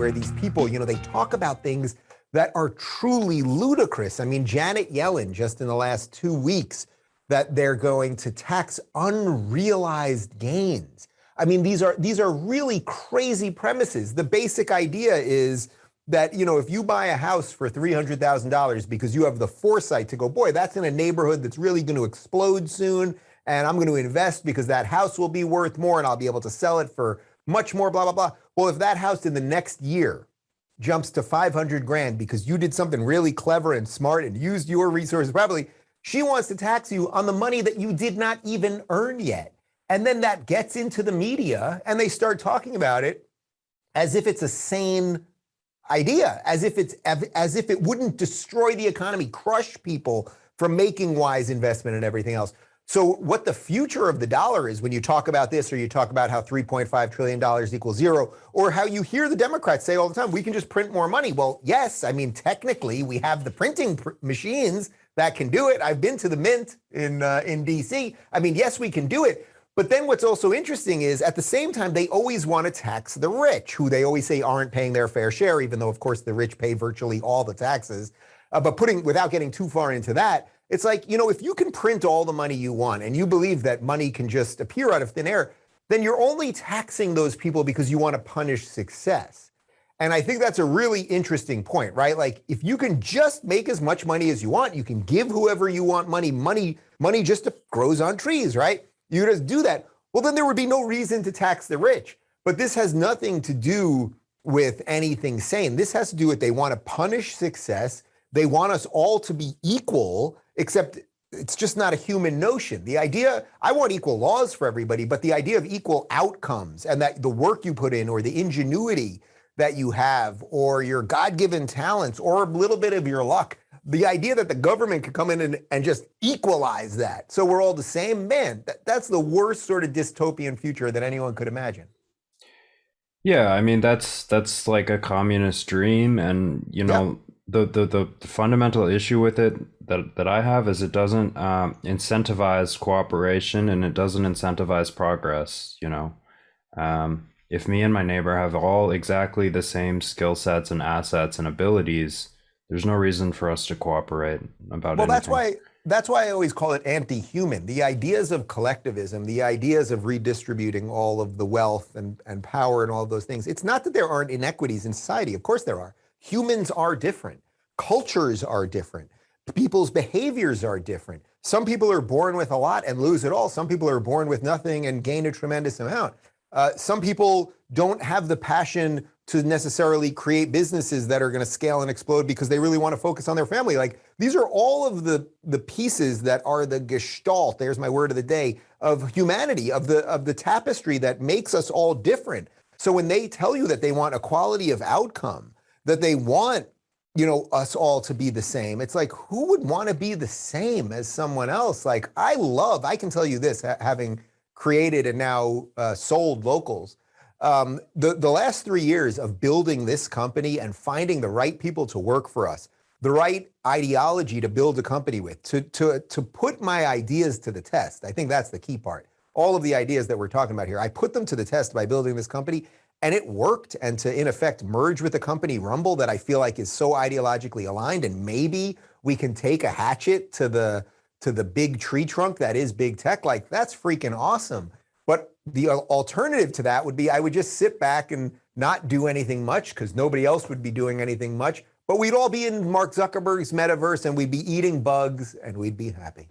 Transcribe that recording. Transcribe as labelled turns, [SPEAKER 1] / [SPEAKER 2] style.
[SPEAKER 1] where these people, they talk about things that are truly ludicrous. I mean, Janet Yellen, just in the last 2 weeks, that they're going to tax unrealized gains. I mean, these are really crazy premises. The basic idea is that, if you buy a house for $300,000 because you have the foresight to go, boy, that's in a neighborhood that's really going to explode soon, and I'm going to invest because that house will be worth more and I'll be able to sell it for much more, blah, blah, blah. Well, if that house in the next year jumps to 500 grand because you did something really clever and smart and used your resources properly, she wants to tax you on the money that you did not even earn yet. And then that gets into the media and they start talking about it as if it's a sane idea, as if it wouldn't destroy the economy, crush people from making wise investment and everything else. So what the future of the dollar is when you talk about this, or you talk about how $3.5 trillion equals zero, or how you hear the Democrats say all the time, we can just print more money. Well, yes, I mean, technically we have the printing machines that can do it. I've been to the Mint in DC. I mean, yes, we can do it. But then what's also interesting is at the same time, they always want to tax the rich, who they always say aren't paying their fair share, even though, of course, the rich pay virtually all the taxes. But without getting too far into that, it's like, if you can print all the money you want and you believe that money can just appear out of thin air, then you're only taxing those people because you want to punish success. And I think that's a really interesting point, right? Like, if you can just make as much money as you want, you can give whoever you want money. Money just grows on trees, right? You just do that. Well, then there would be no reason to tax the rich. But this has nothing to do with anything sane. This has to do with they want to punish success. They want us all to be equal, except it's just not a human notion. The idea, I want equal laws for everybody, but the idea of equal outcomes and that the work you put in or the ingenuity that you have or your God-given talents or a little bit of your luck, the idea that the government could come in and just equalize that so we're all the same, man, that's the worst sort of dystopian future that anyone could imagine.
[SPEAKER 2] Yeah, I mean, that's like a communist dream, and the fundamental issue with it that I have is it doesn't incentivize cooperation and it doesn't incentivize progress. If me and my neighbor have all exactly the same skill sets and assets and abilities, there's no reason for us to cooperate about anything.
[SPEAKER 1] Well, that's why I always call it anti-human. The ideas of collectivism, the ideas of redistributing all of the wealth and power and all of those things, it's not that there aren't inequities in society. Of course there are. Humans are different. Cultures are different. People's behaviors are different. Some people are born with a lot and lose it all. Some people are born with nothing and gain a tremendous amount. Some people don't have the passion to necessarily create businesses that are going to scale and explode because they really want to focus on their family. Like, these are all of the pieces that are the gestalt, there's my word of the day, of humanity, of the tapestry that makes us all different. So when they tell you that they want equality of outcome, that they want, us all to be the same, it's like, who would want to be the same as someone else? Like, I can tell you this, having created and now sold Locals, the last 3 years of building this company and finding the right people to work for us, the right ideology to build a company with, to put my ideas to the test. I think that's the key part. All of the ideas that we're talking about here, I put them to the test by building this company, and it worked. And to, in effect, merge with a company, Rumble, that I feel like is so ideologically aligned, and maybe we can take a hatchet to the big tree trunk that is big tech. Like, that's freaking awesome. But the alternative to that would be I would just sit back and not do anything much because nobody else would be doing anything much. But we'd all be in Mark Zuckerberg's metaverse and we'd be eating bugs and we'd be happy.